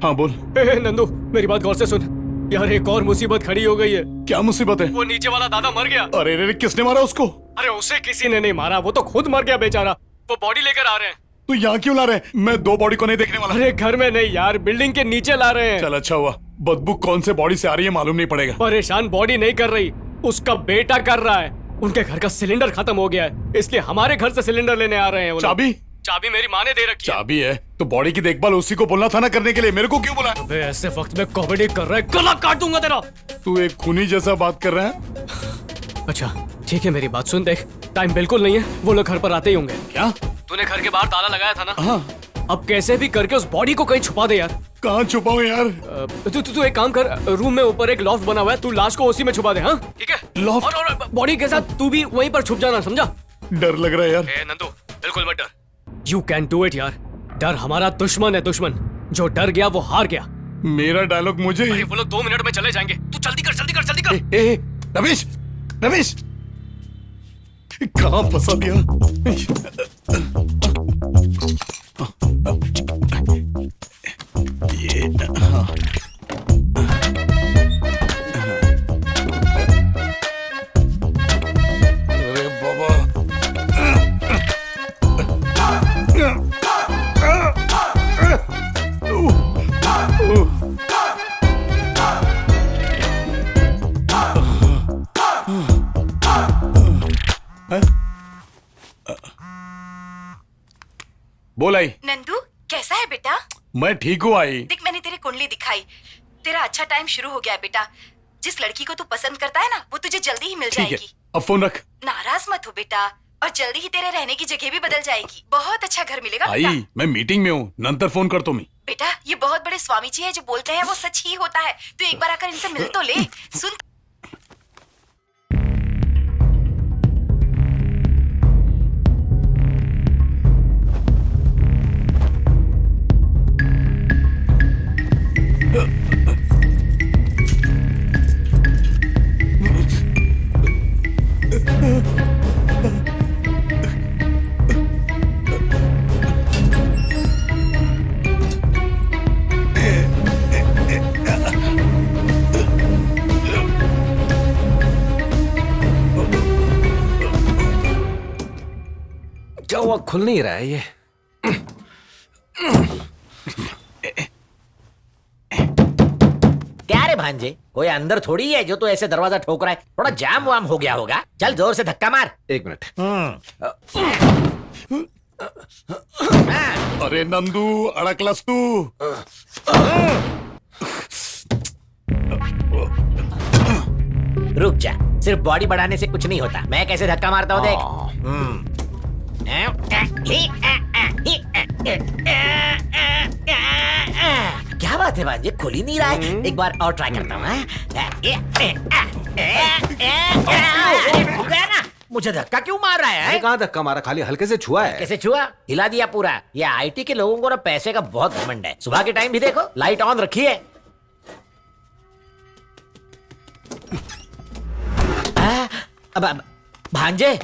हाँ बोल। नंदू मेरी बात गौर से सुन यार, एक और मुसीबत खड़ी हो गई है। क्या मुसीबत है? वो नीचे वाला दादा मर गया। अरे रे, किसने मारा उसको? अरे उसे किसी ने नहीं मारा, वो तो खुद मर गया बेचारा। वो बॉडी लेकर आ रहे हैं। तू यहाँ क्यों ला रहे हैं? मैं 2 बॉडी को नहीं देखने वाला। अरे घर में नहीं यार, बिल्डिंग के नीचे ला रहे हैं। चल अच्छा हुआ। बदबू कौन से बॉडी से आ रही है मालूम नहीं पड़ेगा। परेशान बॉडी नहीं कर रही, उसका बेटा कर रहा है। उनके घर का सिलेंडर खत्म हो गया है, इसलिए हमारे घर से सिलेंडर लेने आ रहे हैं वो लोग। चाबी? चाबी मेरी माँ ने दे रखी है। चाबी है तो बॉडी की देखभाल उसी को बोलना था ना करने के लिए, मेरे को क्यों बुलाया? अबे ऐसे वक्त में कॉमेडी कर रहा है, गला काट दूंगा तेरा। तू एक खूनी जैसा बात कर रहा है। अच्छा ठीक है, मेरी बात सुन। देख टाइम बिल्कुल नहीं है, वो लोग घर पर आते ही होंगे। क्या? तूने घर के बाहर ताला लगाया था ना? हाँ। अब कैसे भी करके उस बॉडी को कहीं छुपा दे यार। कहाँ छुपाऊं यार? तू एक काम कर, रूम में ऊपर एक लॉफ्ट बना हुआ है, तू लाश को उसी में छुपा दे। हाँ ठीक है। लॉफ्ट? और बॉडी के साथ तू भी वहीं पर छुप जाना, समझा? डर लग रहा है यार। नंदू बिल्कुल मत डर, यू कैन डू इट यार। डर हमारा दुश्मन है, दुश्मन। जो डर गया वो हार गया। मेरा डायलॉग मुझे ही। वो लोग 2 मिनट में चले जाएंगे, तू जल्दी कर जल्दी कर जल्दी कर। रमेश, रमेश कहाँ फंसा दिया? ये अरे बाबा। बोल आई। नंदू कैसा है बेटा? मैं ठीक हूँ आई। देख मैंने तेरी कुंडली दिखाई, तेरा अच्छा टाइम शुरू हो गया है बेटा। जिस लड़की को तू पसंद करता है ना, वो तुझे जल्दी ही मिल ठीक है, जाएगी। अब फोन रख। नाराज मत हो बेटा, और जल्दी ही तेरे रहने की जगह भी बदल जाएगी। बहुत अच्छा घर मिलेगा आई बेटा। मैं मीटिंग में हूँ, नंतर फोन कर तो मैं। बेटा ये बहुत बड़े स्वामी जी है, जो बोलते हैं वो सच ही होता है। तू एक बार आकर इनसे मिल तो ले। सुन क्या हुआ, खुल नहीं रहा है ये? क्या रे भांजे, कोई अंदर थोड़ी है जो तो ऐसे दरवाजा ठोक रहा है। थोड़ा जाम वाम हो गया होगा, चल जोर से धक्का मार। 1 मिनट। अरे नंदू अड़कलस तू। रुक जा, सिर्फ बॉडी बढ़ाने से कुछ नहीं होता। मैं कैसे धक्का मारता हूँ देख। क्या बात है भांजे, खुल ही नहीं रहा है। एक बार और ट्राई करता हूँ। ना मुझे धक्का क्यों मार रहा है? कहाँ धक्का मारा, खाली हल्के से छुआ है। कैसे छुआ? हिला दिया पूरा। ये आईटी के लोगों को ना पैसे का बहुत घमंड है। सुबह के टाइम भी देखो लाइट ऑन रखी है। अब भांजे,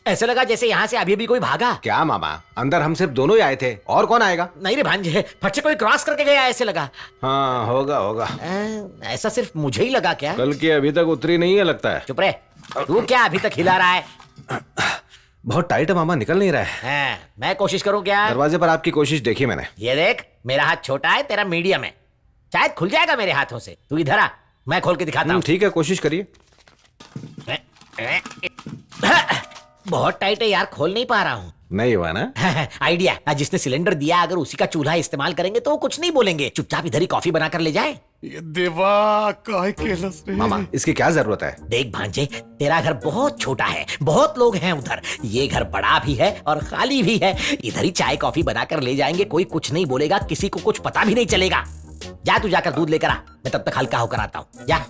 ऐसे लगा जैसे यहाँ से अभी भी कोई भागा। क्या मामा, अंदर हम सिर्फ दोनों ही आए थे, और कौन आएगा? नहीं रे भांजे, फट से कोई क्रॉस करके गया ऐसे लगा। हाँ होगा होगा। ऐसा सिर्फ मुझे ही लगा क्या? कल की अभी तक उतरी नहीं है लगता है। चुप रहे, तू क्या अभी तक हिला रहा है? बहुत टाइट है मामा, निकल नहीं रहा है। मैं कोशिश करूँ क्या? दरवाजे पर आपकी कोशिश देखी मैंने। ये देख, मेरा हाथ छोटा है, तेरा मीडियम है, शायद खुल जाएगा मेरे हाथों से। तू इधर आ, मैं खोल के दिखाता हूँ। ठीक है, कोशिश करिए। बहुत टाइट है यार, खोल नहीं पा रहा हूँ। नहीं हुआ ना? आइडिया, जिसने सिलेंडर दिया अगर उसी का चूल्हा इस्तेमाल करेंगे तो वो कुछ नहीं बोलेंगे। चुपचाप इधर ही कॉफी बनाकर ले जाए। ये देवा काहे केलस रे? मामा इसकी क्या जरूरत है? देख भांजे, तेरा घर बहुत छोटा है, बहुत लोग हैं उधर। ये घर बड़ा भी है और खाली भी है। इधर ही चाय कॉफी बनाकर ले जाएंगे, कोई कुछ नहीं बोलेगा, किसी को कुछ पता भी नहीं चलेगा। जा तू जाकर दूध लेकर आ, मैं तब तक हल्का होकर आता हूँ। जा।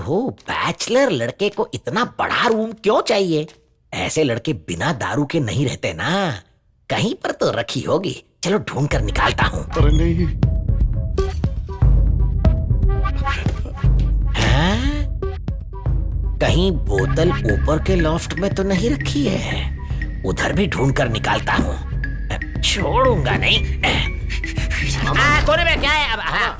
हो बैचलर लड़के को इतना बड़ा रूम क्यों चाहिए? ऐसे लड़के बिना दारू के नहीं रहते ना, कहीं पर तो रखी होगी। चलो ढूंढ कर निकालता हूँ। अरे नहीं, कहीं बोतल ऊपर के लॉफ्ट में तो नहीं रखी है, उधर भी ढूंढ कर निकालता हूँ, छोड़ूंगा नहीं। कोने में क्या है अब? हाँ।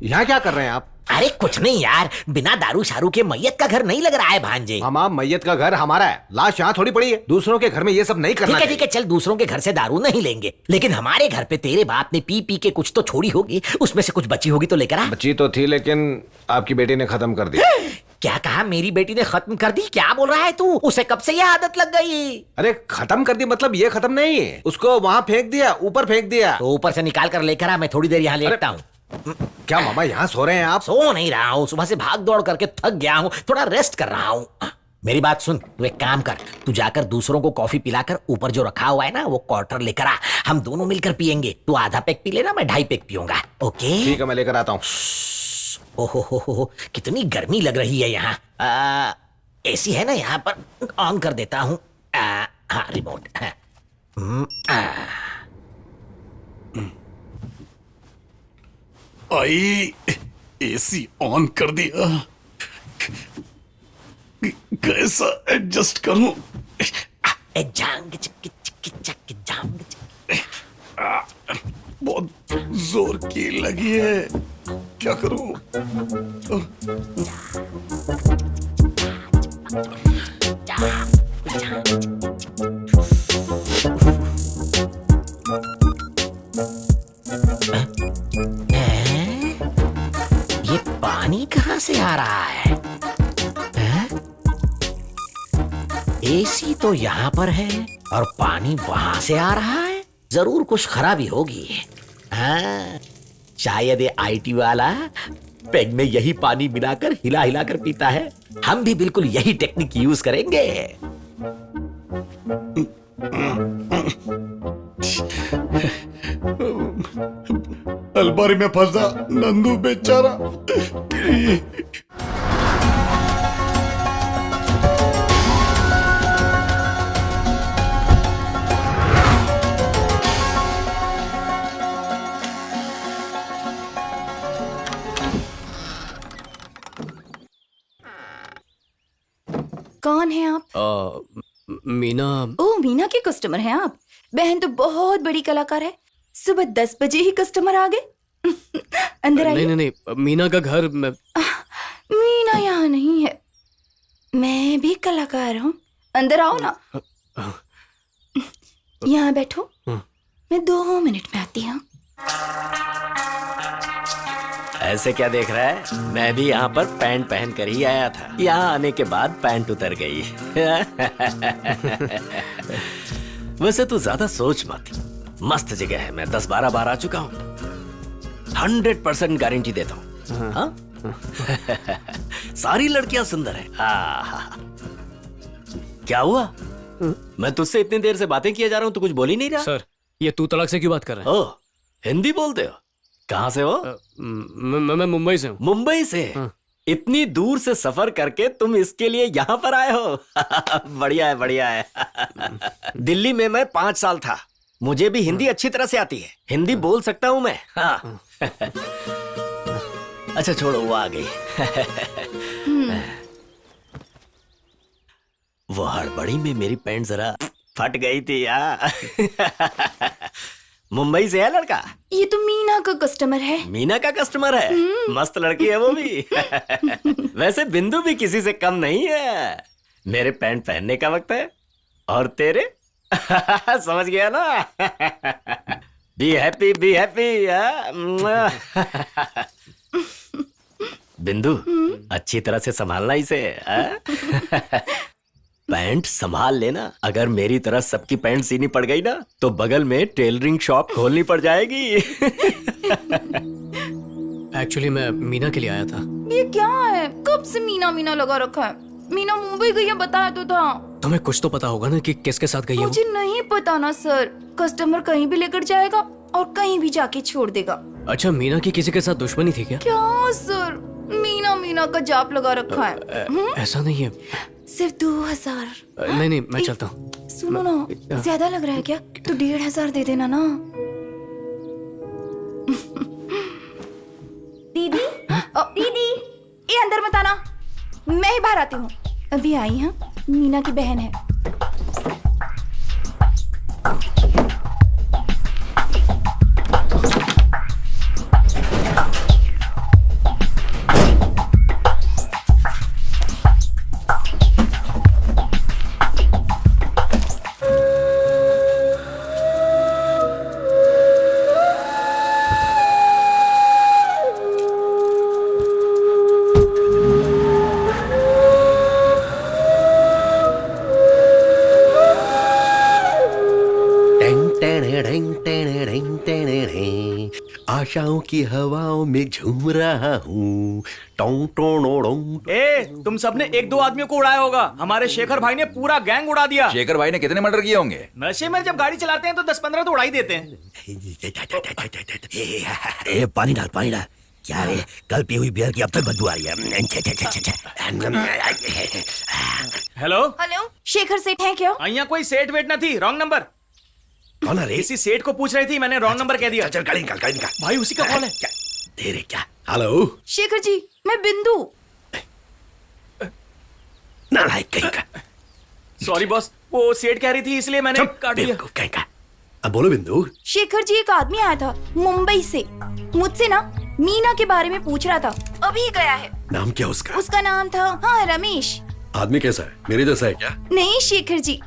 यहाँ क्या कर रहे हैं आप? अरे कुछ नहीं यार, बिना दारू शारू के मैयत का घर नहीं लग रहा है भांजे। मामा, मैयत का घर हमारा है, लाश यहाँ थोड़ी पड़ी है। दूसरों के घर में ये सब नहीं करना ठीक है, चल दूसरों के घर से दारू नहीं लेंगे, लेकिन हमारे घर पे तेरे बाप ने पी पी के कुछ तो छोड़ी होगी, उसमें से कुछ बची होगी तो लेकर आ। बची तो थी, लेकिन आपकी बेटी ने खत्म कर दी। क्या कहा? मेरी बेटी ने खत्म कर दी? क्या बोल रहा है तू? उसे कब से यह आदत लग गई? अरे खत्म कर दी मतलब ये खत्म नहीं है, उसको वहाँ फेंक दिया, ऊपर फेंक दिया। तो ऊपर से निकाल कर लेकर आ, मैं थोड़ी देर यहाँ लेटता हूँ। क्या मामा यहाँ सो रहे हैं आप? सो नहीं रहा हूँ, सुबह से भाग दौड़ करके थक गया हूँ, थोड़ा रेस्ट कर रहा हूँ। मेरी बात सुन, तू एक काम कर, तू जाकर दूसरों को कॉफी पिलाकर ऊपर जो रखा हुआ है ना वो क्वार्टर लेकर आ, हम दोनों मिलकर पियेंगे। तू आधा पैक पी लेना, मैं 2.5 पैक पीऊंगा। ओके ठीक है, मैं लेकर आता हूँ। ओहो, कितनी गर्मी लग रही है यहाँ। एसी है ना यहाँ पर? ऑन कर देता हूँ। हाँ, रिमोट। आई एसी ऑन कर दिया, कैसा एडजस्ट करूं? जांग चिक चिक चक जांग चिक। बहुत जोर की लगी है, क्या करूं? ये पानी कहाँ से आ रहा है? एसी तो यहाँ पर है और पानी वहां से आ रहा है, जरूर कुछ खराबी होगी। हाँ, शायद ये आईटी वाला पेग में यही पानी मिलाकर हिला हिला कर पीता है। हम भी बिल्कुल यही टेक्निक यूज करेंगे। अलमारी में फंसा नंदू बेचारा। कौन है आप? मीना। ओह, मीना के कस्टमर हैं आप? बहन तो बहुत बड़ी कलाकार है, सुबह 10 बजे ही कस्टमर आ गए। अंदर आइए। नहीं, मीना का घर में। मीना यहाँ नहीं है, मैं भी कलाकार हूँ। अंदर आओ ना, यहाँ बैठो, मैं 2 मिनट में आती हूँ। ऐसे क्या देख रहा है? मैं भी यहाँ पर पैंट पहन कर ही आया था, यहाँ आने के बाद पैंट उतर गई। वैसे तू ज्यादा सोच मत, मस्त जगह है, मैं 10-12 बार आ चुका हूँ, 100% गारंटी देता हूँ। हाँ? सारी लड़कियां सुंदर है। क्या हुआ? मैं तुझसे इतनी देर से बातें किए जा रहा हूँ, तू कुछ बोल ही नहीं रहा। सर, ये तू तलाक से क्यों बात कर रहे हैं? ओह, हिंदी बोलते हो? कहाँ से हो? मैं मुंबई से हूँ। मुंबई से? इतनी दूर से सफर करके तुम इसके लिए यहाँ पर आए हो? बढ़िया है, बढ़िया है। दिल्ली में मैं 5 साल था, मुझे भी हिंदी अच्छी तरह से आती है, हिंदी बोल सकता हूँ मैं। हाँ। अच्छा छोड़ो, वो आ गई। वो हड़बड़ी में मेरी पैंट जरा फट गई थी यार। मुंबई से है लड़का? ये तो मीना का कस्टमर है। मीना का कस्टमर है? मस्त लड़की है वो भी। वैसे बिंदु भी किसी से कम नहीं है। मेरे पैंट पहनने का वक्त है और तेरे। समझ गया ना? Be happy, be happy. बिंदु, अच्छी तरह से संभालना इसे। पैंट संभाल लेना, अगर मेरी तरह सबकी पैंट सीनी पड़ गई ना तो बगल में टेलरिंग शॉप खोलनी पड़ जाएगी। एक्चुअली मैं मीना के लिए आया था। ये क्या है? कब से मीना मीना लगा रखा है? मीना मुंबई गई है, बताया तो था। तुम्हें कुछ तो पता होगा ना कि किसके साथ गई है वो? मुझे नहीं पता ना सर, कस्टमर कहीं भी लेकर जाएगा और कहीं भी जाके छोड़ देगा। अच्छा, मीना की किसी के साथ दुश्मनी थी क्या? क्या सर, मीना मीना का जाप लगा रखा है। ऐसा नहीं है। सिर्फ 2000। नहीं, मैं चलता हूँ। सुनो ना, ज्यादा लग रहा है क्या? तो 1500 दे देना ना। दीदी दीदी, ये अंदर मत आना, मैं ही बाहर आती हूँ। अभी आई हूँ, मीना की बहन है। आशाओं की हवाओं में झूम रहा हूँ। टों टों नो डों। ए, तुम सबने एक दो आदमियों को उड़ाया होगा। हमारे शेखर भाई ने पूरा गैंग उड़ा दिया। शेखर भाई ने कितने मर्डर किए होंगे? नशे में जब गाड़ी चलाते हैं तो 10-15 तो उड़ा ही देते हैं। ए, पानी डाल पानी डाल। क्या है, कल पी हुई बियर की अब तक बदबू आ रही है। हेलो, हेलो, शेखर सेठ है क्या? यहाँ कोई सेठ वेट न थी, रॉन्ग नंबर। कौन है रे? इसी सेठ को पूछ रही थी, मैंने रॉन्ग नंबर कह दिया। चल गाड़ी निकाल, गाड़ी निकाल। भाई उसी का कॉल है। क्या तेरे क्या? हेलो शेखर जी, मैं बिंदु। नालायक कहीं का। सॉरी बॉस, वो सेठ कह रही थी इसलिए मैंने काट दिया। बेवकूफ कहीं का। अब बोलो बिंदु। शेखर जी, एक आदमी आया था मुंबई से, मुझसे ना मीना के बारे में पूछ रहा था, अभी गया है। नाम क्या उसका? उसका नाम था, हाँ, रमेश। आदमी कैसा है? मेरे जैसा है क्या? नहीं शेखर जी,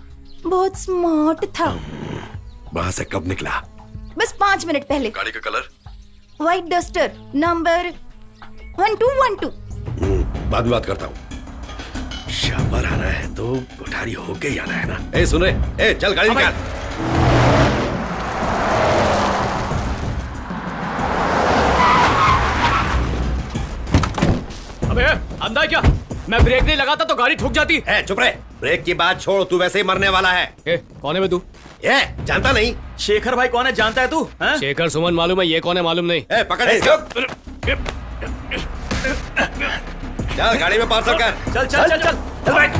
बहुत स्मार्ट था। वहां से कब निकला? बस 5 मिनट पहले। गाड़ी का कलर? White duster, number 1212। बाद में बात करता हूँ। शामर आना है तो कोठारी होके ही आना है ना। ए सुन रे, ए चल गाड़ी निकाल। अबे अंधा क्या? मैं ब्रेक नहीं लगाता तो गाड़ी ठुक जाती। ए चुप रहे, ब्रेक की बात छोड़, तू वैसे ही मरने वाला है। ए, कौन है बे तू? ए जानता नहीं? शेखर भाई कौन है जानता है तू? हाँ? शेखर सुमन मालूम है, ये कौन है मालूम नहीं। ए पकड़ इसको। चल गाड़ी में पार्सल कर। चल चल चल चल, चल बैठ।